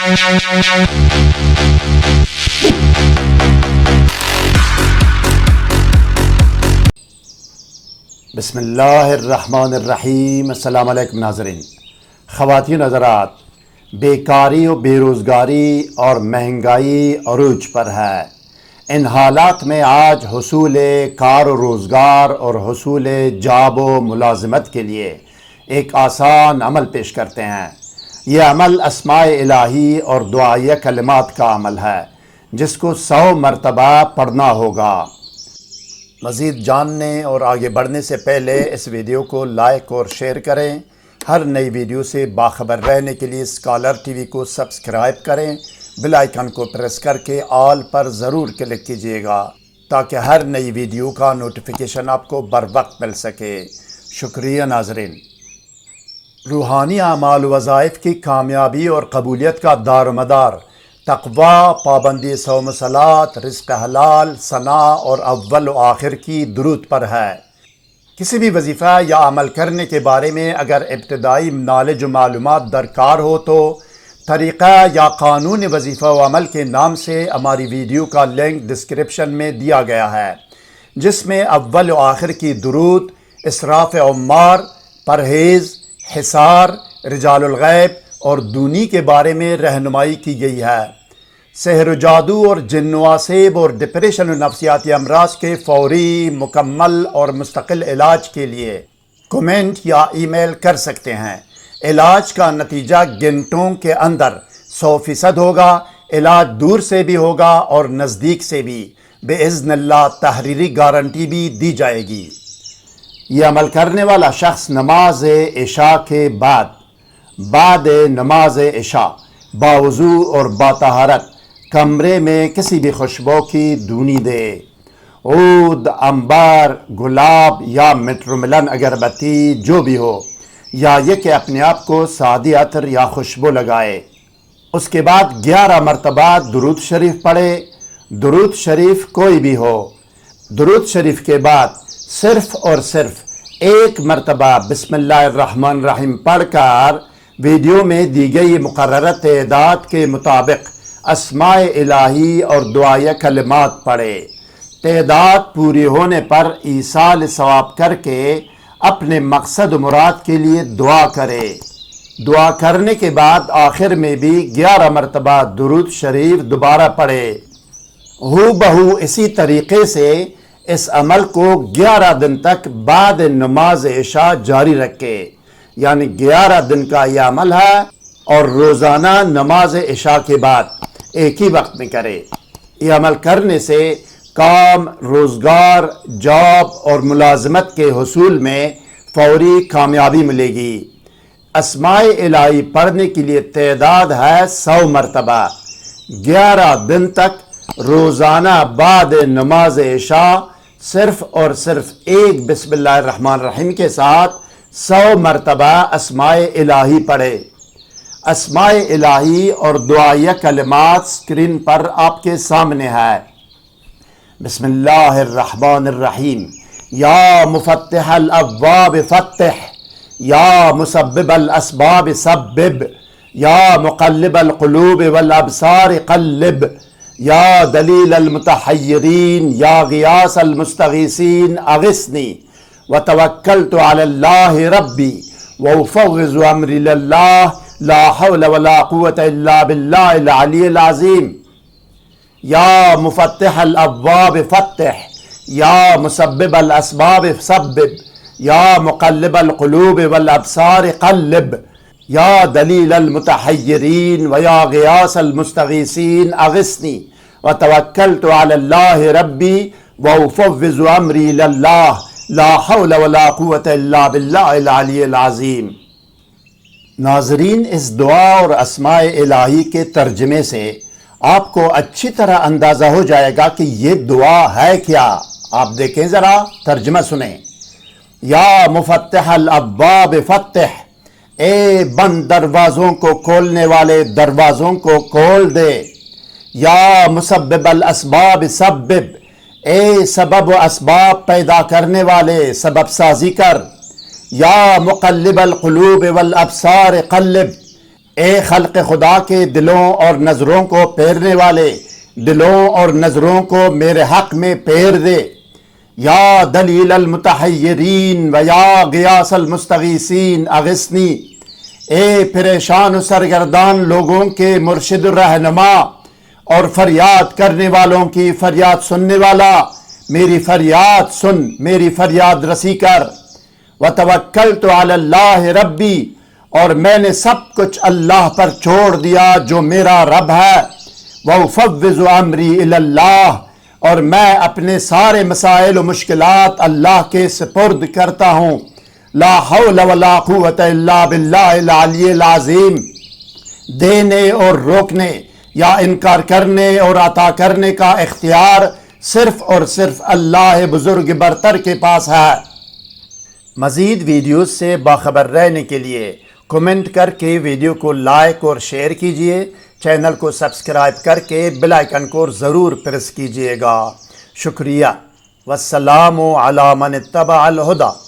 بسم اللہ الرحمن الرحیم۔ السلام علیکم ناظرین۔ خواتین حضرات، بیکاری و بے روزگاری اور مہنگائی عروج پر ہے۔ ان حالات میں آج حصول کار و روزگار اور حصول جاب و ملازمت کے لیے ایک آسان عمل پیش کرتے ہیں۔ یہ عمل اسماء الہی اور دعائیہ کلمات کا عمل ہے، جس کو 100 مرتبہ پڑھنا ہوگا۔ مزید جاننے اور آگے بڑھنے سے پہلے اس ویڈیو کو لائک اور شیئر کریں۔ ہر نئی ویڈیو سے باخبر رہنے کے لیے اسکالر ٹی وی کو سبسکرائب کریں۔ بیل آئیکن کو پریس کر کے آل پر ضرور کلک کیجیے گا تاکہ ہر نئی ویڈیو کا نوٹیفیکیشن آپ کو بر وقت مل سکے۔ شکریہ ناظرین۔ روحانی اعمال و وظائف کی کامیابی اور قبولیت کا دار و مدار تقویٰ، پابندی صوم و صلاۃ، رزق حلال، ثناء اور اول و آخر کی درود پر ہے۔ کسی بھی وظیفہ یا عمل کرنے کے بارے میں اگر ابتدائی نالج و معلومات درکار ہو تو طریقہ یا قانون وظیفہ و عمل کے نام سے ہماری ویڈیو کا لنک ڈسکرپشن میں دیا گیا ہے، جس میں اول و آخر کی درود، اسراف عمار، پرہیز، حصار، رجال الغیب اور دونی کے بارے میں رہنمائی کی گئی ہے۔ سحر و جادو اور جن و آسیب اور ڈپریشن و نفسیاتی امراض کے فوری، مکمل اور مستقل علاج کے لیے کومنٹ یا ای میل کر سکتے ہیں۔ علاج کا نتیجہ گھنٹوں کے اندر 100% ہوگا۔ علاج دور سے بھی ہوگا اور نزدیک سے بھی، باذن اللہ تحریری گارنٹی بھی دی جائے گی۔ یہ عمل کرنے والا شخص نماز عشاء کے بعد نماز عشاء باوضو اور باطہارت کمرے میں کسی بھی خوشبو کی دونی دے، عود، عنبر، گلاب یا مٹروملن اگربتی جو بھی ہو، یا یہ کہ اپنے آپ کو سادی عطر یا خوشبو لگائے۔ اس کے بعد 11 مرتبہ درود شریف پڑھے۔ درود شریف کوئی بھی ہو۔ درود شریف کے بعد صرف اور صرف 1 مرتبہ بسم اللہ الرحمن الرحیم پڑھ کر ویڈیو میں دی گئی مقررہ تعداد کے مطابق اسماء الہی اور دعائیہ کلمات پڑھے۔ تعداد پوری ہونے پر ایصال ثواب کر کے اپنے مقصد و مراد کے لیے دعا کرے۔ دعا کرنے کے بعد آخر میں بھی 11 مرتبہ درود شریف دوبارہ پڑھے۔ ہو بہو اسی طریقے سے اس عمل کو 11 دن تک بعد نماز عشاء جاری رکھے، یعنی 11 دن کا یہ عمل ہے اور روزانہ نماز عشاء کے بعد ایک ہی وقت میں کرے۔ یہ عمل کرنے سے کام، روزگار، جاب اور ملازمت کے حصول میں فوری کامیابی ملے گی۔ اسماء الہی پڑھنے کے لیے تعداد ہے 100 مرتبہ۔ 11 دن تک روزانہ بعد نماز عشاء صرف اور صرف ایک بسم اللہ الرحمن الرحیم کے ساتھ 100 مرتبہ اسماء الہی پڑھے۔ اسماء الہی اور دعائیہ کلمات سکرین پر آپ کے سامنے ہے۔ بسم اللہ الرحمن الرحیم۔ یا مفتح الابواب فتح، یا مسبب الاسباب سبب، یا مقلب القلوب والابصار قلب، یا دلیل المتحیرین، یا غیاث المستغیثین اغثنی، وتوکلت علی اللہ ربی وافوض امری للہ لا حول ولا قوة الا باللہ العلی العظیم۔ یا مفتح الابواب فتح، یا مسبب الاسباب سبب، یا مقلب القلوب والابصار قلب، یا دلیل المتحیرین ویا غیاث المستغیثین اغثنی، وتوکلت علی اللہ ربی وافوض امری للہ لا حول ولا قوة الا باللہ العلی العظیم۔ ناظرین، اس دعا اور اسماء الہی کے ترجمے سے آپ کو اچھی طرح اندازہ ہو جائے گا کہ یہ دعا ہے کیا۔ آپ دیکھیں ذرا، ترجمہ سنیں۔ یا مفتح الابواب فتح، اے بند دروازوں کو کھولنے والے دروازوں کو کھول دے۔ یا مسبب الاسباب سبب، اے سبب و اسباب پیدا کرنے والے سبب سازی کر۔ یا مقلب القلوب والابصار قلب، اے خلق خدا کے دلوں اور نظروں کو پھیرنے والے، دلوں اور نظروں کو میرے حق میں پھیر دے۔ یا دلیل المتحیرین و یا غیاث المستغیثین اغثنی، اے پریشان و سرگردان لوگوں کے مرشد رہنما اور فریاد کرنے والوں کی فریاد سننے والا، میری فریاد سن، میری فریاد رسی کر۔ وتوکلت علی اللہ ربی، اور میں نے سب کچھ اللہ پر چھوڑ دیا جو میرا رب ہے۔ وافوض امری الی اللہ، اور میں اپنے سارے مسائل و مشکلات اللہ کے سپرد کرتا ہوں۔ لا حول ولا قوت الا باللہ العلی العظیم۔ دینے اور روکنے یا انکار کرنے اور عطا کرنے کا اختیار صرف اور صرف اللہ بزرگ برتر کے پاس ہے۔ مزید ویڈیوز سے باخبر رہنے کے لیے کمنٹ کر کے ویڈیو کو لائک اور شیئر کیجئے، چینل کو سبسکرائب کر کے بیل آئیکن کو ضرور پریس کیجئے گا۔ شکریہ۔ والسلام علی من اتبع الہدی۔